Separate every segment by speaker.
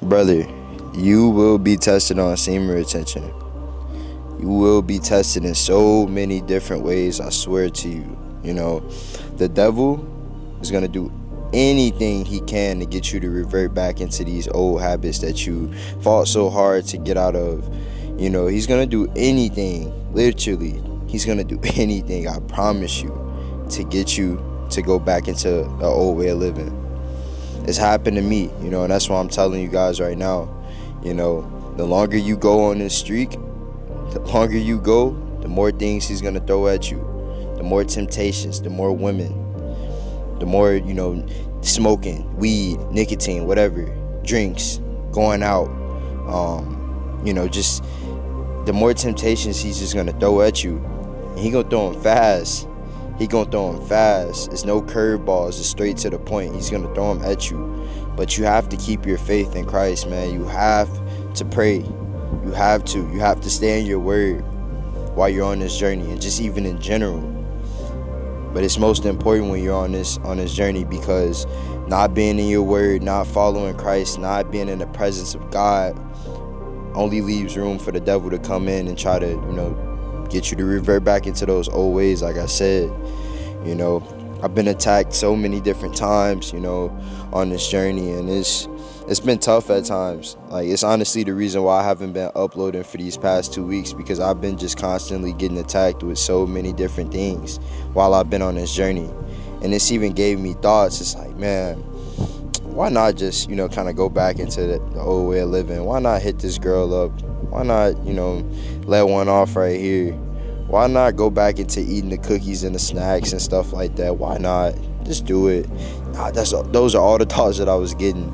Speaker 1: Brother, you will be tested on semen retention. You will be tested in so many different ways, I swear to you. You know, the devil is going to do anything he can to get you to revert back into these old habits that you fought so hard to get out of. You know, he's going to do anything, literally. He's going to do anything, I promise you, to get you to go back into the old way of living. It's happened to me, and that's why I'm telling you guys right now. The longer you go on this streak, the longer you go, the more things he's gonna throw at you, the more temptations, the more women, the more smoking, weed, nicotine, whatever, drinks, going out, just the more temptations he's just gonna throw at you. And he gonna throw them fast. It's no curveballs. It's straight to the point. He's gonna throw them at you. But you have to keep your faith in Christ, man. You have to pray. You have to stay in your word while you're on this journey, and just even in general. But it's most important when you're on this journey, because not being in your word, not following Christ, not being in the presence of God only leaves room for the devil to come in and try to, get you to revert back into those old ways. Like I said, I've been attacked so many different times, on this journey, and it's been tough at times. Like, it's honestly the reason why I haven't been uploading for these past 2 weeks, because I've been just constantly getting attacked with so many different things while I've been on this journey. And this even gave me thoughts. It's like, man, why not just, kind of go back into the old way of living? Why not hit this girl up? Why not, let one off right here? Why not go back into eating the cookies and the snacks and stuff like that? Why not? Just do it. Those are all the thoughts that I was getting,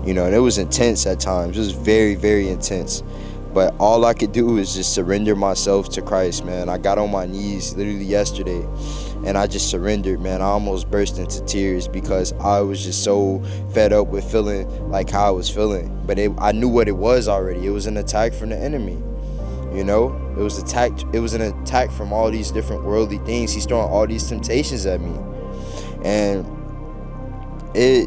Speaker 1: and it was intense at times. It was very, very intense. But all I could do is just surrender myself to Christ, man. I got on my knees literally yesterday, and I just surrendered, man. I almost burst into tears because I was just so fed up with feeling like how I was feeling. But I knew what it was already. It was an attack from the enemy. It was an attack from all these different worldly things. He's throwing all these temptations at me. And I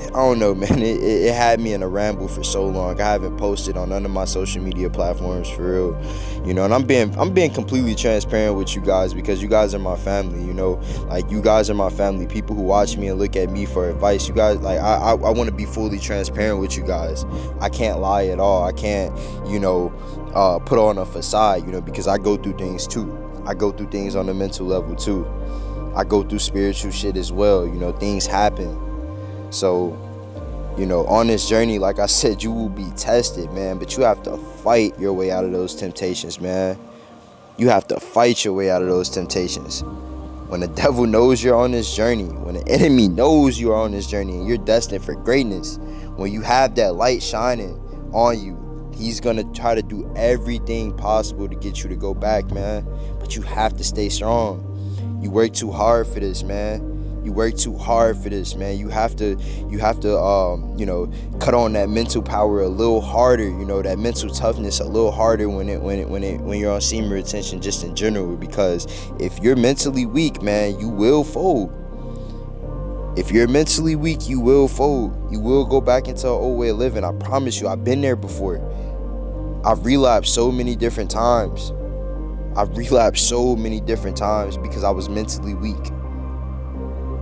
Speaker 1: don't know, man. It had me in a ramble for so long. I haven't posted on none of my social media platforms for real, and I'm being completely transparent with you guys, because you guys are my family. Like, you guys are my family. People who watch me and look at me for advice. You guys, like, I want to be fully transparent with you guys. I can't lie at all. I can't, put on a facade, because I go through things too. I go through things on the mental level too. I go through spiritual shit as well. Things happen. So, on this journey, like I said, you will be tested, man. But you have to fight your way out of those temptations, man. You have to fight your way out of those temptations. When the devil knows you're on this journey, when the enemy knows you are on this journey and you're destined for greatness, when you have that light shining on you, he's going to try to do everything possible to get you to go back, man. But you have to stay strong. You work too hard for this, man. You work too hard for this, man. You have to cut on that mental power a little harder, that mental toughness a little harder when you're on semen retention, just in general. Because if you're mentally weak, man, you will fold. If you're mentally weak, you will fold. You will go back into an old way of living. I promise you, I've been there before. I've relapsed so many different times. Because I was mentally weak.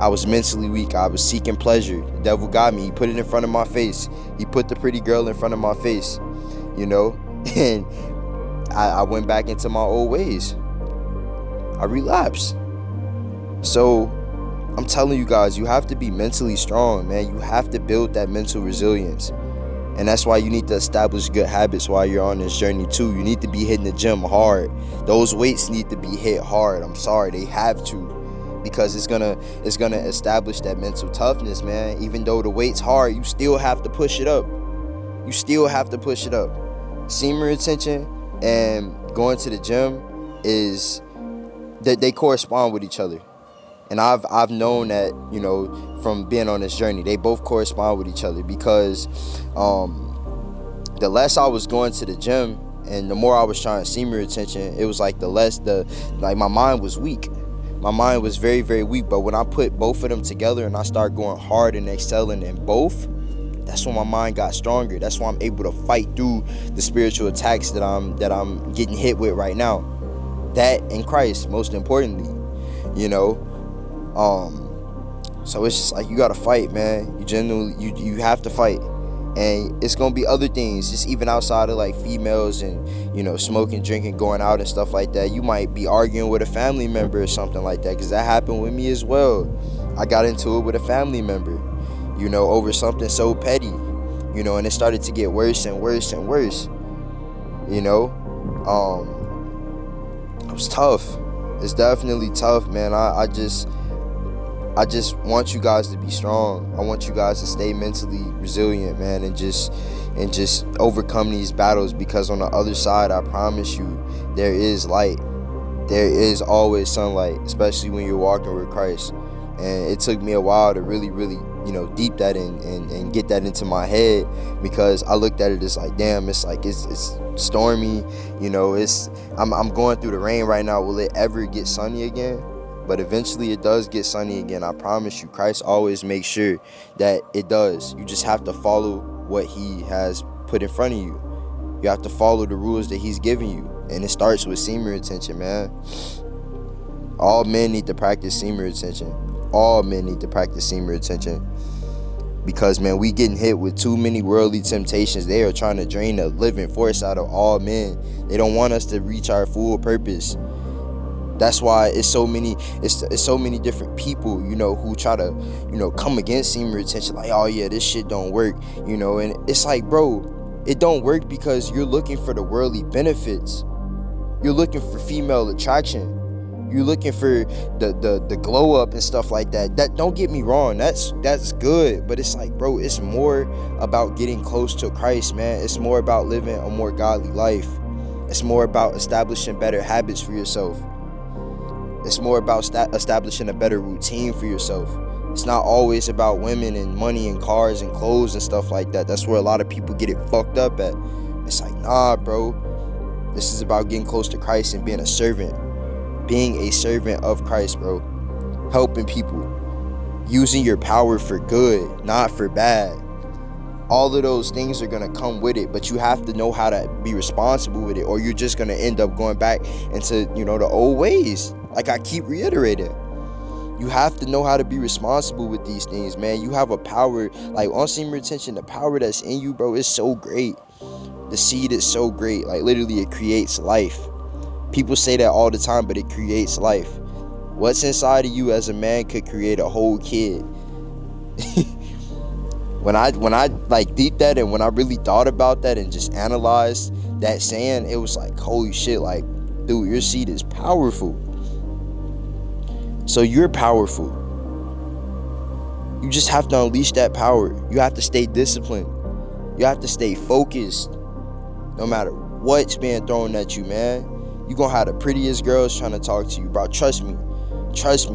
Speaker 1: I was seeking pleasure. The devil got me. He put it in front of my face. He put the pretty girl in front of my face, and I went back into my old ways. I relapsed. So I'm telling you guys, you have to be mentally strong, man. You have to build that mental resilience. And that's why you need to establish good habits while you're on this journey too. You need to be hitting the gym hard. Those weights need to be hit hard. I'm sorry, they have to. Because it's gonna establish that mental toughness, man. Even though the weight's hard, you still have to push it up. Semen retention and going to the gym is that they correspond with each other. And I've known that, from being on this journey, they both correspond with each other. Because the less I was going to the gym and the more I was trying semen retention, it was like my mind was weak. My mind was very, very weak. But when I put both of them together and I start going hard and excelling in both, That's when my mind got stronger. That's why I'm able to fight through the spiritual attacks that I'm getting hit with right now. That in Christ, most importantly, you know. So it's just like, you gotta fight, man. You genuinely, you have to fight. And it's gonna be other things, just even outside of like females and, you know, smoking, drinking, going out and stuff like that. You might be arguing with a family member or something like that, because that happened with me as well. I got into it with a family member, you know, over something so petty, you know, and it started to get worse and worse and worse, you know. It was tough. It's definitely tough, man. I just want you guys to be strong. I want you guys to stay mentally resilient, man, and just overcome these battles, because on the other side, I promise you, there is light. There is always sunlight, especially when you're walking with Christ. And it took me a while to really, you know, deep that in and get that into my head, because I looked at it as like, damn, it's like it's stormy, you know, I'm going through the rain right now. Will it ever get sunny again? But eventually it does get sunny again. I promise you. Christ always makes sure that it does. You just have to follow what he has put in front of you. You have to follow the rules that he's giving you. And it starts with semen retention, man. All men need to practice semen retention. All men need to practice semen retention. Because, man, we getting hit with too many worldly temptations. They are trying to drain the living force out of all men. They don't want us to reach our full purpose. That's why it's so many different people, you know, who try to, you know, come against semen retention, like, oh yeah, this shit don't work, you know. And it's like, bro, it don't work because you're looking for the worldly benefits. You're looking for female attraction. You're looking for the glow up and stuff like that. That, don't get me wrong, that's good, but it's like, bro, it's more about getting close to Christ, man. It's more about living a more godly life. It's more about establishing better habits for yourself. It's more about establishing a better routine for yourself. It's not always about women and money and cars and clothes and stuff like that. That's where a lot of people get it fucked up at. It's like, nah, bro. This is about getting close to Christ and being a servant. Being a servant of Christ, bro. Helping people. Using your power for good, not for bad. All of those things are going to come with it, but you have to know how to be responsible with it, or you're just going to end up going back into, you know, the old ways. Like I keep reiterating, you have to know how to be responsible with these things, man. You have a power, like on semen retention, the power that's in you, bro, is so great. The seed is so great. Like literally, it creates life. People say that all the time, but it creates life. What's inside of you as a man could create a whole kid. When I like deep that, and when I really thought about that and just analyzed that saying, it was like, holy shit, like, dude, your seed is powerful. So you're powerful. You just have to unleash that power. You have to stay disciplined. You have to stay focused. No matter what's being thrown at you, man. You're gonna have the prettiest girls trying to talk to you, bro. Trust me,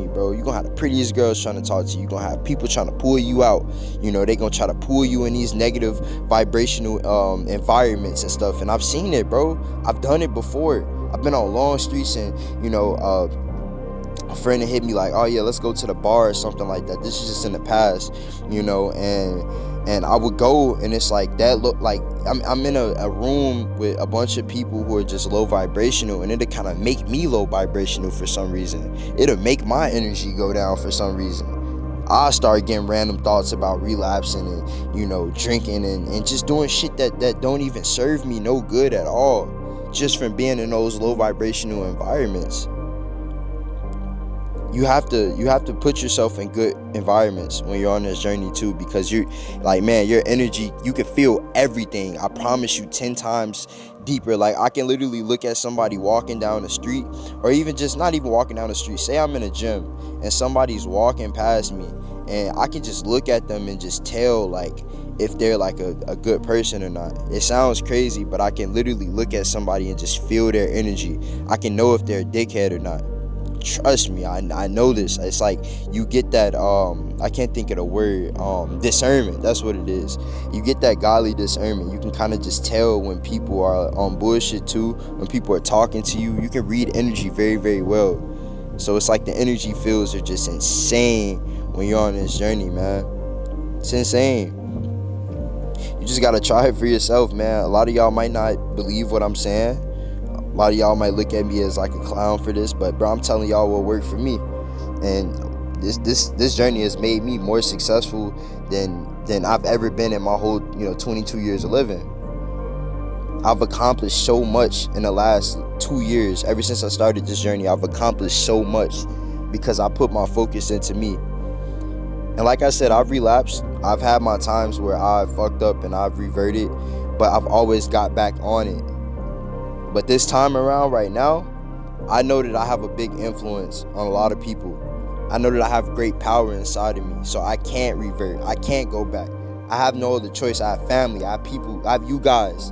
Speaker 1: bro. You're gonna have the prettiest girls trying to talk to you. You're gonna have people trying to pull you out. You know, they're gonna try to pull you in these negative vibrational environments and stuff. And I've seen it, bro. I've done it before. I've been on long streets, and, you know, a friend hit me like, oh yeah, let's go to the bar or something like that. This is just in the past, you know, and I would go, and it's like, that look like I'm in a room with a bunch of people who are just low vibrational, and it'll kind of make me low vibrational for some reason. It'll make my energy go down for some reason. I start getting random thoughts about relapsing and, you know, drinking and just doing shit that don't even serve me no good at all, just from being in those low vibrational environments. You have to put yourself in good environments when you're on this journey too, because you're like, man, your energy, you can feel everything. I promise you, 10 times deeper. Like I can literally look at somebody walking down the street, or even just not even walking down the street. Say I'm in a gym and somebody's walking past me, and I can just look at them and just tell like if they're like a good person or not. It sounds crazy, but I can literally look at somebody and just feel their energy. I can know if they're a dickhead or not. Trust me, I know this. It's like you get that I can't think of the word, discernment. That's what it is. You get that godly discernment. You can kind of just tell when people are on bullshit too, when people are talking to you. You can read energy very, very well. So it's like the energy fields are just insane when you're on this journey, man. It's insane. You just gotta try it for yourself, man. A lot of y'all might not believe what I'm saying. A lot of y'all might look at me as like a clown for this, but bro, I'm telling y'all what worked for me. And this journey has made me more successful than I've ever been in my whole 22 years of living. I've accomplished so much in the last 2 years. Ever since I started this journey, I've accomplished so much because I put my focus into me. And like I said, I've relapsed. I've had my times where I fucked up and I've reverted, but I've always got back on it. But this time around, right now, I know that I have a big influence on a lot of people. I know that I have great power inside of me, so I can't revert. I can't go back. I have no other choice. I have family. I have people. I have you guys.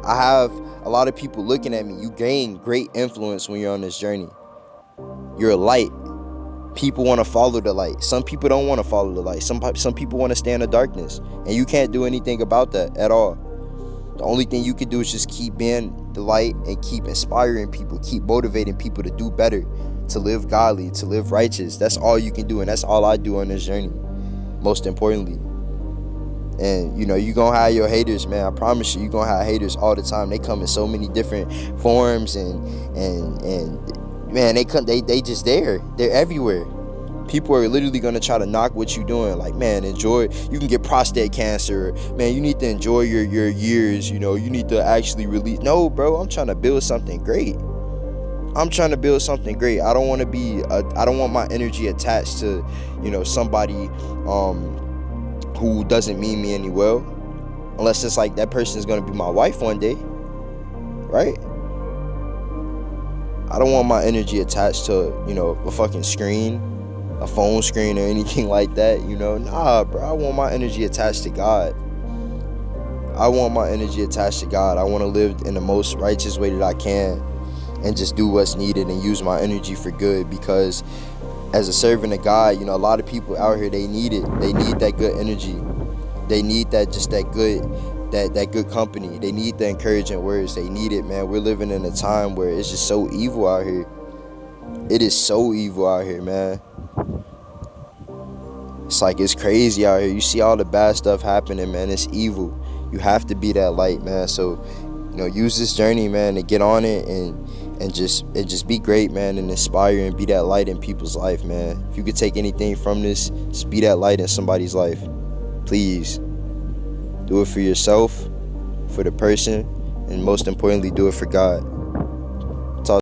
Speaker 1: I have a lot of people looking at me. You gain great influence when you're on this journey. You're a light. People want to follow the light. Some people don't want to follow the light. Some people want to stay in the darkness, and you can't do anything about that at all. The only thing you can do is just keep being the light and keep inspiring people, keep motivating people to do better, to live godly, to live righteous. That's all you can do, and that's all I do on this journey, most importantly. And you gonna have your haters, man. I promise you gonna have haters all the time. They come in so many different forms, and man, they just there. They're everywhere. People are literally gonna try to knock what you doing. Like, man, enjoy. You can get prostate cancer. Man, you need to enjoy your years. You need to actually release. No, bro, I'm trying to build something great. I don't want to be. I don't want my energy attached to, somebody who doesn't mean me any well, unless it's like that person is gonna be my wife one day, right? I don't want my energy attached to a fucking screen, a phone screen, or anything like that. Nah, bro. I want my energy attached to God. I want to live in the most righteous way that I can, and just do what's needed and use my energy for good. Because as a servant of God, a lot of people out here, they need it. They need that good energy. They need that good company. They need the encouraging words. They need it, man. We're living in a time where it's just so evil out here. It is so evil out here, man. It's like, it's crazy out here. You see all the bad stuff happening, man. It's evil. You have to be that light, man. So, use this journey, man, to get on it and just be great, man, and inspire and be that light in people's life, man. If you could take anything from this, just be that light in somebody's life. Please. Do it for yourself, for the person, and most importantly, do it for God.